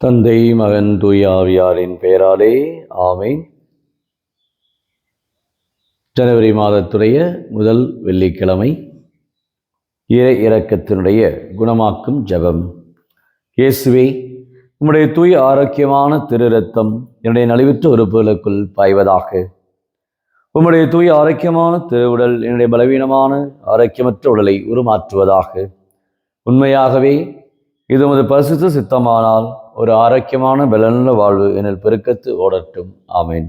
தந்தை மகன் தூய ஆவியாரின் பெயராலே ஆமேன். ஜனவரி மாதத்துடைய முதல் வெள்ளிக்கிழமை இறை இரக்கத்தினுடைய குணமாக்கும் ஜெபம். இயேசுவே, உம்முடைய தூய ஆரோக்கியமான திரு இரத்தம் என்னுடைய நலிவுற்ற உறுப்புகளுக்குள் பாய்வதாக. உம்முடைய தூய ஆரோக்கியமான திரு உடல் என்னுடைய பலவீனமான ஆரோக்கியமற்ற உடலை உருமாற்றுவதாக. உண்மையாகவே இது உமது பரிசுத்த சித்தமானால் ஒரு ஆரோக்கியமான பலனுள்ள வாழ்வு என்னில் பெருக்கத்து ஓடட்டும். ஆமேன்.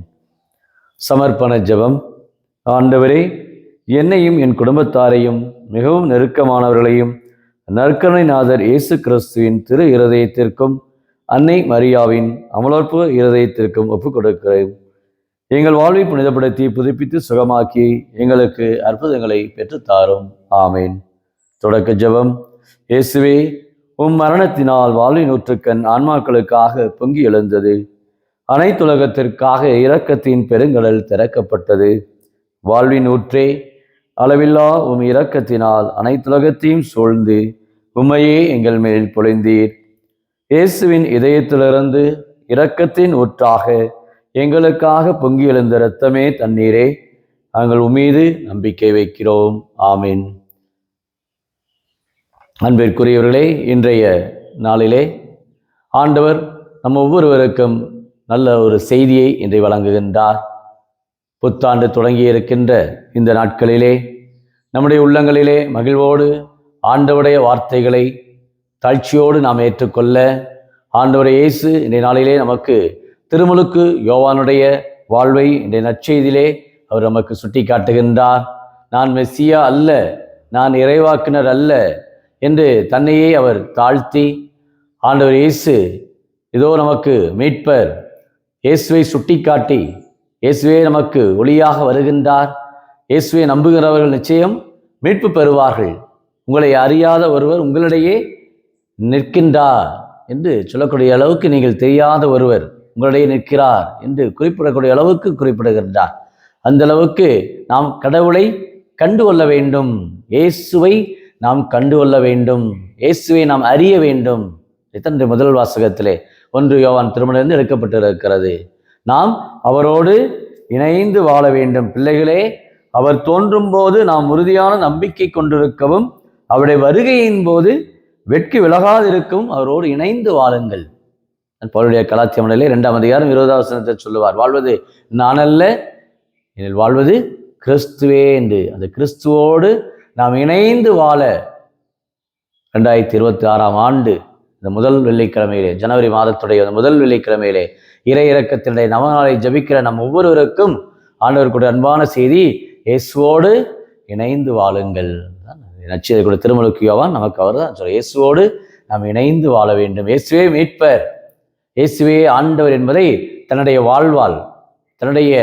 சமர்ப்பண ஜெபம். ஆண்டவரே, என்னையும் என் குடும்பத்தாரையும் மிகவும் நெருக்கமானவர்களையும் நற்கருணை நாதர் இயேசு கிறிஸ்துவின் திரு இருதயத்திற்கும் அன்னை மரியாவின் அமலோற்பு இருதயத்திற்கும் ஒப்புக் கொடுக்கிறேன். எங்கள் வாழ்வை புனிதப்படுத்தி புதுப்பித்து சுகமாக்கி எங்களுக்கு அற்புதங்களை பெற்றுத்தாரும். ஆமேன். தொடக்க ஜெபம். இயேசுவே, உம் மரணத்தினால் வாழ்வின் நூற்றுக்கண் ஆன்மாக்களுக்காக பொங்கி எழுந்தது. அனைத்துலகத்திற்காக இரக்கத்தின் பெருங்கடல் திறக்கப்பட்டது. வாழ்வின் ஊற்றே, அளவில்லா உம் இரக்கத்தினால் அனைத்துலகத்தையும் சூழ்ந்து உம்மையே எங்கள் மேல் பொழிந்தீர். இயேசுவின் இதயத்திலிருந்து இரக்கத்தின் ஊற்றாக எங்களுக்காக பொங்கி எழுந்த இரத்தமே தண்ணீரே, நாங்கள் உம்மீது நம்பிக்கை வைக்கிறோம். ஆமீன். அன்பிற்குரியவர்களே, இன்றைய நாளிலே ஆண்டவர் நம் ஒவ்வொருவருக்கும் நல்ல ஒரு செய்தியை இன்றை வழங்குகின்றார். புத்தாண்டு தொடங்கி இருக்கின்ற இந்த நாட்களிலே நம்முடைய உள்ளங்களிலே மகிழ்வோடு ஆண்டவருடைய வார்த்தைகளை தாழ்ச்சியோடு நாம் ஏற்றுக்கொள்ள ஆண்டவர் இயேசு இன்றைய நாளிலே நமக்கு திருமுழுக்கு யோவானுடைய வாழ்வை இன்றைய நற்செய்தியிலே அவர் நமக்கு சுட்டி காட்டுகின்றார். நான் மெசியா அல்ல, நான் இறைவாக்கினர் அல்ல என்று தன்னையே அவர் தாழ்த்தி, ஆண்டவர் இயேசு இதோ நமக்கு மீட்பர், இயேசுவை சுட்டி காட்டி இயேசுவே நமக்கு ஒளியாக வருகின்றார், இயேசுவை நம்புகிறவர்கள் நிச்சயம் மீட்பு பெறுவார்கள், உங்களை அறியாத ஒருவர் உங்களிடையே நிற்கின்றார் என்று சொல்லக்கூடிய அளவுக்கு நீங்கள் தெரியாத ஒருவர் உங்களிடையே நிற்கிறார் என்று குறிப்பிடக்கூடிய அளவுக்கு குறிப்பிடுகின்றார். அந்த அளவுக்கு நாம் கடவுளை கண்டு கொள்ள வேண்டும், இயேசுவை நாம் கண்டு கொள்ள வேண்டும், இயேசுவை நாம் அறிய வேண்டும். இத்தனை முதல் வாசகத்திலே 1 யோவான் திருமணிலிருந்து எடுக்கப்பட்டிருக்கிறது. நாம் அவரோடு இணைந்து வாழ வேண்டும். பிள்ளைகளே, அவர் தோன்றும் போது நாம் உறுதியான நம்பிக்கை கொண்டிருக்கவும் அவருடைய வருகையின் போது வெட்கி விலகாதிருக்கும் அவரோடு இணைந்து வாழுங்கள். பவுலுடைய கலாத்திய மண்டலே 2ஆம் அதிகாரம் 20ஆம் வசனத்தை சொல்லுவார், வாழ்வது நான் அல்ல, இதில் வாழ்வது கிறிஸ்துவே என்று. அந்த கிறிஸ்துவோடு நாம் இணைந்து வாழ 2026ஆம் ஆண்டு இந்த முதல் வெள்ளிக்கிழமையிலே, ஜனவரி மாதத்துடைய முதல் வெள்ளிக்கிழமையிலே இறை இரக்கத்தினுடைய நவநாளை ஜபிக்கிற நம் ஒவ்வொருவருக்கும் ஆண்டவருக்குடைய அன்பான செய்தி, இயேசுவோடு இணைந்து வாழுங்கள். நற்செய்தி கூட திருமுழுக்கு யோவான் நமக்கு அவர் தான் சொல்ல, இயேசுவோடு நாம் இணைந்து வாழ வேண்டும். இயேசுவே மீட்பர், இயேசுவே ஆண்டவர் என்பதை தன்னுடைய வாழ்வால், தன்னுடைய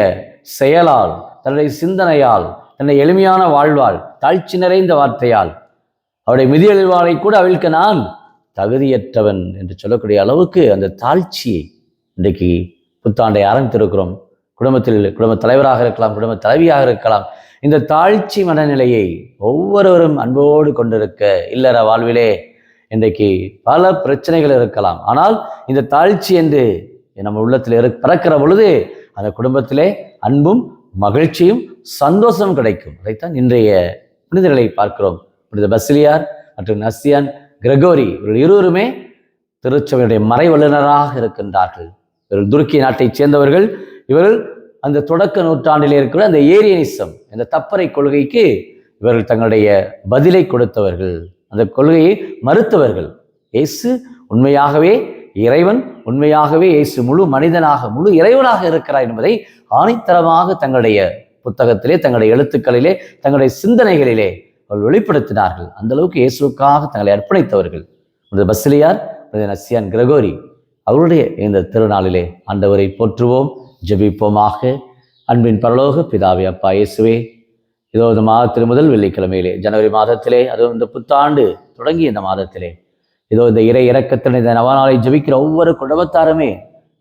செயலால், தன்னுடைய சிந்தனையால், தன்னுடைய எளிமையான வாழ்வால், தாழ்ச்சி நிறைந்த வார்த்தையால், அவருடைய மிதியழிவாளை கூட அவிழ்க்க நான் தகுதியற்றவன் என்று சொல்லக்கூடிய அளவுக்கு அந்த தாழ்ச்சியை இன்றைக்கு புத்தாண்டை ஆரம்பித்திருக்கிறோம். குடும்ப தலைவராக இருக்கலாம், குடும்ப தலைவியாக இருக்கலாம், இந்த தாழ்ச்சி மனநிலையை ஒவ்வொருவரும் அன்போடு கொண்டிருக்க, இல்லற வாழ்விலே இன்றைக்கு பல பிரச்சனைகள் இருக்கலாம், ஆனால் இந்த தாழ்ச்சி என்று நம்ம உள்ளத்தில் பிறக்கிற பொழுது அந்த குடும்பத்திலே அன்பும் மகிழ்ச்சியும் சந்தோஷம் கிடைக்கும். அதைத்தான் இன்றைய புனிதர்களை பார்க்கிறோம். புனித பசிலியார் மற்றும் நசியான் கிரகோரி இவர்கள் இருவருமே திருச்சபையுடைய மறை வல்லுநராக இருக்கின்றார்கள். இவர்கள் துருக்கி நாட்டைச் சேர்ந்தவர்கள். இவர்கள் அந்த தொடக்க நூற்றாண்டிலே இருக்கிற அந்த ஏரியனிசம், இந்த தப்பறை கொள்கைக்கு இவர்கள் தங்களுடைய பதிலை கொடுத்தவர்கள், அந்த கொள்கையை மறுத்தவர்கள். இயேசு உண்மையாகவே இறைவன், உண்மையாகவே இயேசு முழு மனிதனாக முழு இறைவனாக இருக்கிறார் என்பதை ஆணித்தரமாக தங்களுடைய புத்தகத்திலே, தங்களுடைய எழுத்துக்களிலே, தங்களுடைய சிந்தனைகளிலே அவர்கள் வெளிப்படுத்தினார்கள். அந்த அளவுக்கு இயேசுக்காக தங்களை அர்ப்பணித்தவர்கள். பசிலியார், நசியான் கிரகோரி அவருடைய இந்த திருநாளிலே ஆண்டவரை போற்றுவோம், ஜெபிப்போமாக. அன்பின் பரலோக பிதாவே, அப்பா இயேசுவே, இதோ இந்த மாதத்தில் முதல் வெள்ளிக்கிழமையிலே, ஜனவரி மாதத்திலே, அதுவும் இந்த புத்தாண்டு தொடங்கிய இந்த மாதத்திலே, இதோ இந்த இறை இரக்கத்தின் இந்த நவநாளை ஜெபிக்கிற ஒவ்வொரு குடும்பத்தாருமே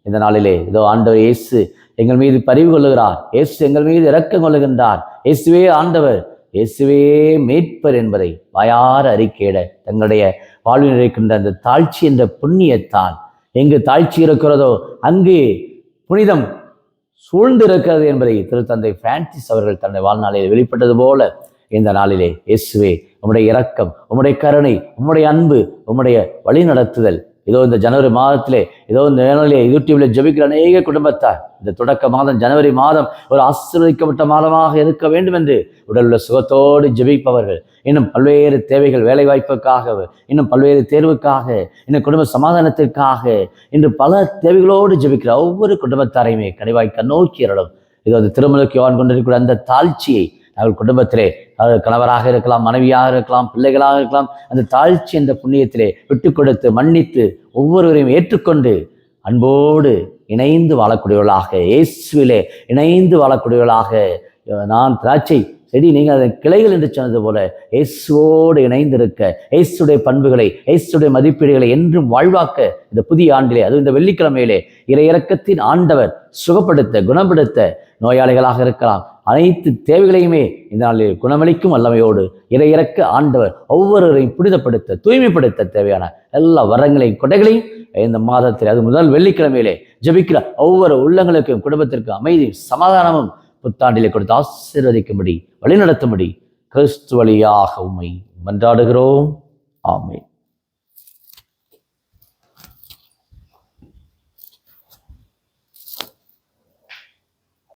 இந்த நாளிலே இதோ ஆண்டவர் இயேசு எங்கள் மீது பரிவு கொள்ளுகிறார், இயேசு எங்கள் மீது இரக்கம் கொள்ளுகின்றார், இயேசுவே ஆண்டவர், இயேசுவே மீட்பர் என்பதை வாயார அறிக்கையிட தங்களுடைய வாழ்வில் இருக்கின்ற அந்த தாழ்ச்சி என்ற புண்ணியத்தால் எங்கு தாழ்ச்சி இருக்கிறதோ அங்கு புனிதம் சூழ்ந்திருக்கிறது என்பதை திருத்தந்தை பிரான்சிஸ் அவர்கள் தன்னுடைய வாழ்நாளில் வெளிப்பட்டது போல இந்த நாளிலே இயேசுவே உம்முடைய இரக்கம், உம்முடைய கருணை, உம்முடைய அன்பு, உம்முடைய வழி நடத்துதல் இதோ இந்த ஜனவரி மாதத்திலே இதோ இந்த நாளிலே யூடியூப்ல ஜெபிக்கிற அநேக குடும்பத்தார் இந்த தொடக்க மாதம் ஜனவரி மாதம் ஒரு ஆசீர்வதிக்கப்பட்ட மாதமாக இருக்க வேண்டும் என்று உடலுள்ள சுகத்தோடு ஜெபிப்பவர்கள், இன்னும் பல்வேறு தேவைகள், வேலை வாய்ப்புக்காக, இன்னும் பல்வேறு தேர்வுக்காக, இன்னும் குடும்ப சமாதானத்திற்காக, இன்று பல தேவைகளோடு ஜெபிக்கிற ஒவ்வொரு குடும்பத்தாரையுமே கனிவாய் கண்ணோக்கி அருளும். இதோ அந்த திருமலுக்கு யோவான் கொண்டிருக்கிற அந்த தாழ்ச்சியை அவர்கள் குடும்பத்திலே கணவராக இருக்கலாம், மனைவியாக இருக்கலாம், பிள்ளைகளாக இருக்கலாம், அந்த தாழ்ச்சி என்ற புண்ணியத்திலே விட்டு கொடுத்து மன்னித்து ஒவ்வொருவரையும் ஏற்றுக்கொண்டு அன்போடு இணைந்து வாழக்கூடியவர்களாக, இயேசுவிலே இணைந்து வாழக்கூடியவர்களாக, நான் திராட்சை செடி நீங்கள் அதன் கிளைகள் என்று சொன்னது போல இயேசுவோடு இணைந்திருக்க, இயேசுடைய பண்புகளை, இயேசுடைய மதிப்பீடுகளை என்றும் வாழ்வாக்க இந்த புதிய ஆண்டிலே, அதுவும் இந்த வெள்ளிக்கிழமையிலே இறையிறக்கத்தின் ஆண்டவர் சுகப்படுத்த, குணப்படுத்த, நோயாளிகளாக இருக்கலாம், அனைத்து தேவைகளையுமே இந்த நாளில் குணமளிக்கும் வல்லமையோடு இறையிறக்க ஆண்டவர் ஒவ்வொருவரையும் புனிதப்படுத்த, தூய்மைப்படுத்த தேவையான எல்லா வரங்களையும் கொடைகளையும் இந்த மாதத்தில், அது முதல் வெள்ளிக்கிழமையிலே ஜெபிக்கிற ஒவ்வொரு உள்ளங்களுக்கும் குடும்பத்திற்கும் அமைதியும் சமாதானமும் புத்தாண்டிலே கொடுத்து ஆசீர்வதிக்கும்படி வழிநடத்தும்படி கிறிஸ்து வழியாக உம்மை மன்றாடுகிறோம். ஆமென்.